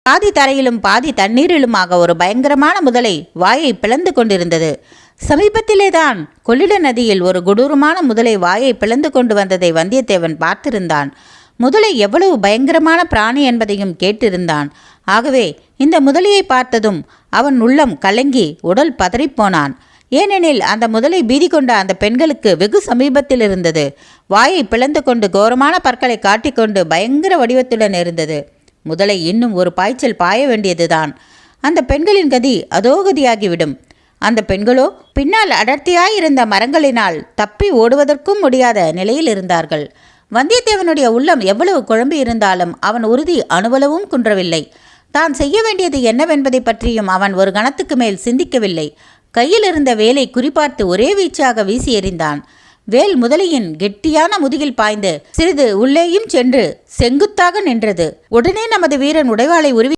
பாதி தரையிலும் பாதி தண்ணீரிலுமாக ஒரு பயங்கரமான முதலை வாயை பிளந்து கொண்டிருந்தது. சமீபத்திலேதான் கொள்ளிட நதியில் ஒரு கொடூரமான முதலை வாயை பிளந்து கொண்டு வந்ததை வந்தியத்தேவன் பார்த்திருந்தான். முதலை எவ்வளவு பயங்கரமான பிராணி என்பதையும் கேட்டிருந்தான். ஆகவே இந்த முதலையை பார்த்ததும் அவன் உள்ளம் கலங்கி உடல் பதறிப்போனான். ஏனெனில் அந்த முதலை பீதி கொண்ட அந்த பெண்களுக்கு வெகு சமீபத்தில் இருந்தது. வாயை பிளந்து கொண்டு கோரமான பற்களை காட்டிக்கொண்டு பயங்கர வடிவத்துடன் இருந்தது. முதலை இன்னும் ஒரு பாய்ச்சல் பாய வேண்டியதுதான். அந்த பெண்களின் கதி அதோகதியாகிவிடும். அந்த பெண்களோ பின்னால் அடர்த்தியாயிருந்த மரங்களினால் தப்பி ஓடுவதற்கும் முடியாத நிலையில் இருந்தார்கள். வந்தியத்தேவனுடைய உள்ளம் எவ்வளவு குழம்பி இருந்தாலும் அவன் உறுதி அணுவளவும் குன்றவில்லை. தான் செய்ய வேண்டியது என்னவென்பதை பற்றியும் அவன் ஒரு கணத்துக்கு மேல் சிந்திக்கவில்லை. கையில் இருந்த வேலை குறிப்பார்த்து ஒரே வீச்சாக வீசி எறிந்தான். வேல் முதலையின் கெட்டியான முதுகில் பாய்ந்து சிறிது உள்ளேயும் சென்று செங்குத்தாக நின்றது. உடனே நமது வீரன் உடைவாளை உருவி